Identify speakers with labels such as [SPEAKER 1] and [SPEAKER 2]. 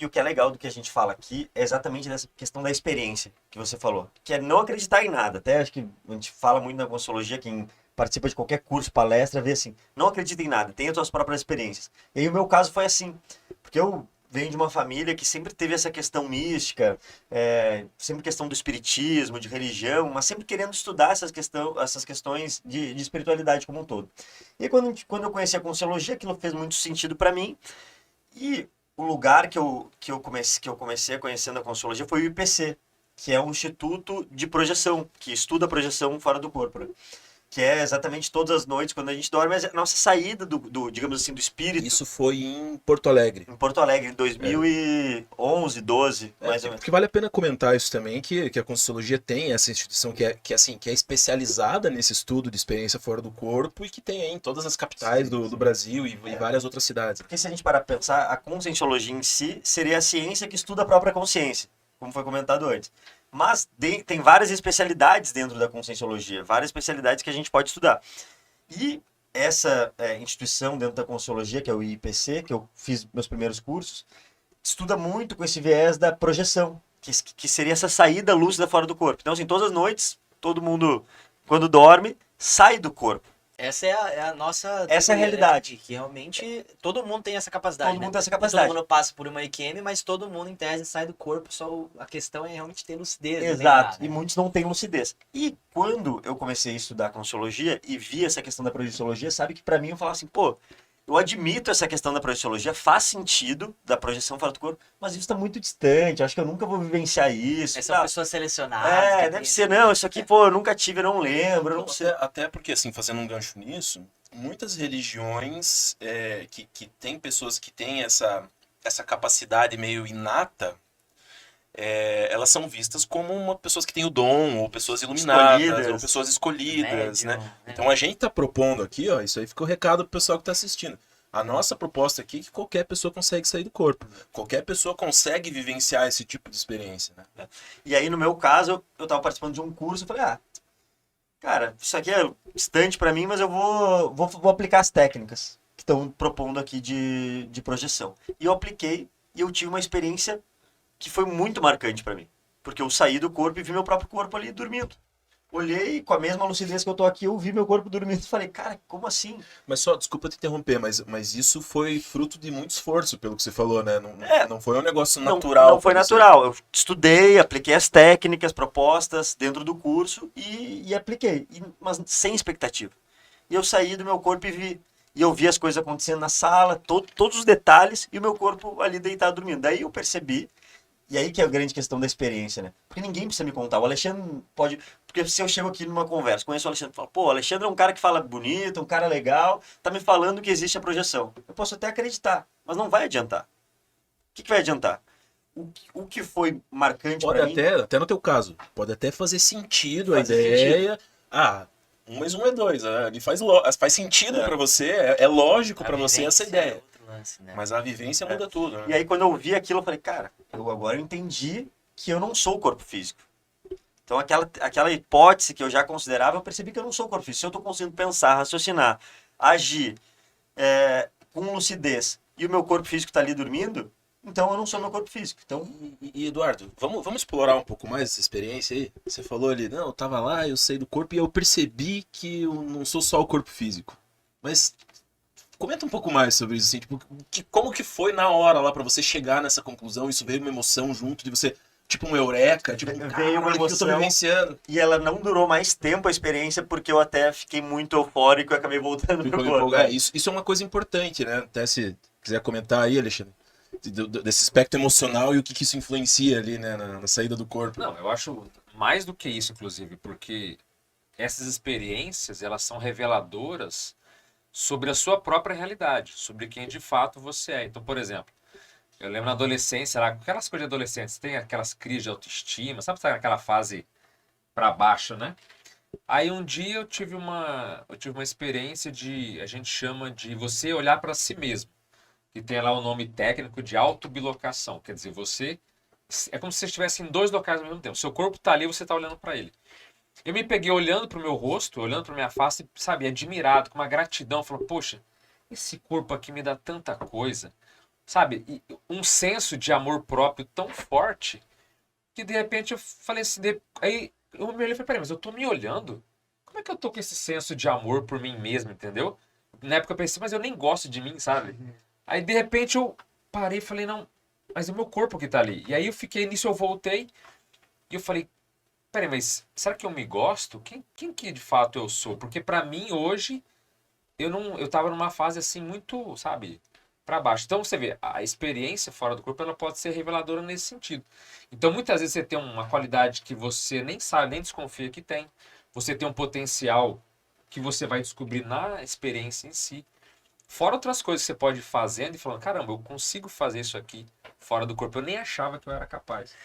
[SPEAKER 1] E o que é legal do que a gente fala aqui é exatamente dessa questão da experiência que você falou, que é não acreditar em nada. Até acho que a gente fala muito na Consciologia, quem participa de qualquer curso, palestra, vê assim, não acredita em nada, tenha as suas próprias experiências. E aí o meu caso foi assim, porque eu venho de uma família que sempre teve essa questão mística, sempre questão do espiritismo, de religião, mas sempre querendo estudar essas questões de espiritualidade como um todo. E aí, quando eu conheci a Consciologia, aquilo fez muito sentido para mim, e o lugar que eu comecei conhecendo a Consciologia foi o IPC, que é um instituto de projeção, que estuda a projeção fora do corpo, né? Que é exatamente todas as noites, quando a gente dorme, a nossa saída digamos assim, do espírito.
[SPEAKER 2] Isso foi em Porto Alegre.
[SPEAKER 1] Em Porto Alegre, em
[SPEAKER 2] É.
[SPEAKER 1] 2011, 12, mais ou menos.
[SPEAKER 2] Porque vale a pena comentar isso também, que a Conscienciologia tem essa instituição assim, que é especializada nesse estudo de experiência fora do corpo e que tem aí em todas as capitais do Brasil e várias outras cidades.
[SPEAKER 1] Porque se a gente parar para pensar, a conscienciologia em si seria a ciência que estuda a própria consciência, como foi comentado antes. Mas tem várias especialidades dentro da conscienciologia, várias especialidades que a gente pode estudar. E essa instituição dentro da conscienciologia, que é o IPC, que eu fiz meus primeiros cursos, estuda muito com esse viés da projeção, que seria essa saída lúcida fora do corpo. Então, assim, todas as noites, todo mundo, quando dorme, sai do corpo.
[SPEAKER 3] Essa é a nossa
[SPEAKER 1] Essa é a
[SPEAKER 3] teoria, né?
[SPEAKER 1] realidade.
[SPEAKER 3] Que realmente todo mundo tem essa capacidade,
[SPEAKER 1] Todo
[SPEAKER 3] né?
[SPEAKER 1] mundo tem essa capacidade.
[SPEAKER 3] Todo mundo passa por uma IQM, mas todo mundo em tese sai do corpo, só a questão é realmente ter lucidez.
[SPEAKER 1] Exato,
[SPEAKER 3] lembrar, né?
[SPEAKER 1] e muitos não têm lucidez. E quando eu comecei a estudar Conscienciologia e vi essa questão da projeciologia, sabe que pra mim eu falava assim, pô, eu admito essa questão da projeciologia, faz sentido da projeção fora do corpo, mas isso tá muito distante, acho que eu nunca vou vivenciar isso.
[SPEAKER 3] São
[SPEAKER 1] Tá?
[SPEAKER 3] pessoas selecionadas. que
[SPEAKER 1] Deve
[SPEAKER 3] tem-
[SPEAKER 1] ser, não, isso aqui, pô, eu nunca tive, eu não lembro, eu não sei.
[SPEAKER 2] Até porque, assim, fazendo um gancho nisso, muitas religiões que tem pessoas que têm essa capacidade meio inata, elas são vistas como pessoas que têm o dom, ou pessoas iluminadas,
[SPEAKER 1] Escolhidas.
[SPEAKER 2] ou pessoas escolhidas,
[SPEAKER 3] Médium,
[SPEAKER 2] né? Então a gente tá propondo aqui, ó, isso aí fica o recado pro pessoal que tá assistindo. A nossa proposta aqui é que qualquer pessoa consegue sair do corpo. Qualquer pessoa consegue vivenciar esse tipo de experiência, né?
[SPEAKER 1] E aí, no meu caso, eu tava participando de um curso, eu falei, cara, isso aqui é distante pra mim, mas eu vou aplicar as técnicas que estão propondo aqui de projeção. E eu apliquei e eu tive uma experiência que foi muito marcante pra mim. Porque eu saí do corpo e vi meu próprio corpo ali dormindo. Olhei com a mesma lucidez que eu tô aqui, eu vi meu corpo dormindo e falei, cara, como assim?
[SPEAKER 2] Mas só, desculpa te interromper, mas isso foi fruto de muito esforço, pelo que você falou, né? Não,
[SPEAKER 1] É.
[SPEAKER 2] não foi um negócio
[SPEAKER 1] Não,
[SPEAKER 2] natural.
[SPEAKER 1] não foi
[SPEAKER 2] pra você.
[SPEAKER 1] natural. Eu estudei, apliquei as técnicas propostas dentro do curso e apliquei, mas sem expectativa. E eu saí do meu corpo e vi. E eu vi as coisas acontecendo na sala, todos os detalhes, e o meu corpo ali deitado dormindo. Daí eu percebi, e aí que é a grande questão da experiência, né? Porque ninguém precisa me contar. O Alexandre pode. Porque se eu chego aqui numa conversa, conheço o Alexandre e falo, pô, o Alexandre é um cara que fala bonito, um cara legal, tá me falando que existe a projeção. Eu posso até acreditar, mas não vai adiantar. O que vai adiantar? O que foi marcante
[SPEAKER 2] Pode
[SPEAKER 1] para mim.
[SPEAKER 2] até no teu caso, pode até fazer sentido a
[SPEAKER 1] Fazer
[SPEAKER 2] ideia. Um mais um é dois. Ele faz sentido pra você, é lógico
[SPEAKER 3] A
[SPEAKER 2] pra você essa
[SPEAKER 3] vivência é
[SPEAKER 2] ideia.
[SPEAKER 3] outro lance, né?
[SPEAKER 2] Mas a vivência muda tudo,
[SPEAKER 1] E
[SPEAKER 2] né?
[SPEAKER 1] aí quando eu vi aquilo, eu falei, cara, eu agora entendi que eu não sou o corpo físico. Então aquela hipótese que eu já considerava, eu percebi que eu não sou o corpo físico. Se eu estou conseguindo pensar, raciocinar, agir com lucidez e o meu corpo físico está ali dormindo, então eu não sou meu corpo físico. Então,
[SPEAKER 2] E, Eduardo, vamos explorar um pouco mais essa experiência aí? Você falou ali, não, eu tava lá, eu saí do corpo e eu percebi que eu não sou só o corpo físico. Mas comenta um pouco mais sobre isso, assim, tipo, como que foi na hora lá pra você chegar nessa conclusão? Isso veio uma emoção junto de você, tipo um eureka, tipo,
[SPEAKER 1] Veio uma
[SPEAKER 2] "Caralho, que eu tô
[SPEAKER 1] emoção."
[SPEAKER 2] vivenciando.
[SPEAKER 1] e ela não durou mais tempo a experiência, porque eu até fiquei muito eufórico e acabei voltando
[SPEAKER 2] Ficou
[SPEAKER 1] pro corpo.
[SPEAKER 2] empolgado. Isso é uma coisa importante, né? Até se quiser comentar aí, Alexandre, desse aspecto emocional e o que isso influencia ali, né, na saída do corpo.
[SPEAKER 4] Não, eu acho mais do que isso, inclusive, porque essas experiências, elas são reveladoras sobre a sua própria realidade, sobre quem de fato você é. Então, por exemplo, eu lembro na adolescência, lá, aquelas coisas de adolescentes, tem aquelas crises de autoestima, sabe aquela fase pra baixo, né? Aí um dia eu tive uma experiência a gente chama de você olhar para si mesmo, que tem lá o nome técnico de autobilocação, quer dizer, é como se você estivesse em dois locais ao mesmo tempo. Seu corpo tá ali, você tá olhando para ele. Eu me peguei olhando pro meu rosto, olhando pra minha face, sabe, admirado, com uma gratidão, falando, poxa, esse corpo aqui me dá tanta coisa. sabe, um senso de amor próprio tão forte que de repente eu falei assim, aí eu me olhei e falei, peraí, mas eu tô me olhando? Como é que eu tô com esse senso de amor por mim mesmo, entendeu? Na época eu pensei, mas eu nem gosto de mim, sabe? Aí de repente eu parei e falei, não, mas é o meu corpo que tá ali. E aí eu fiquei nisso, eu voltei e eu falei, peraí, mas será que eu me gosto? Quem que de fato eu sou? Porque pra mim hoje eu tava numa fase assim muito, sabe, pra baixo. Então você vê, a experiência fora do corpo ela pode ser reveladora nesse sentido. Então muitas vezes você tem uma qualidade que você nem sabe, nem desconfia que tem. Você tem um potencial que você vai descobrir na experiência em si. Fora outras coisas que você pode ir fazendo e falando, caramba, eu consigo fazer isso aqui fora do corpo. Eu nem achava que eu era capaz.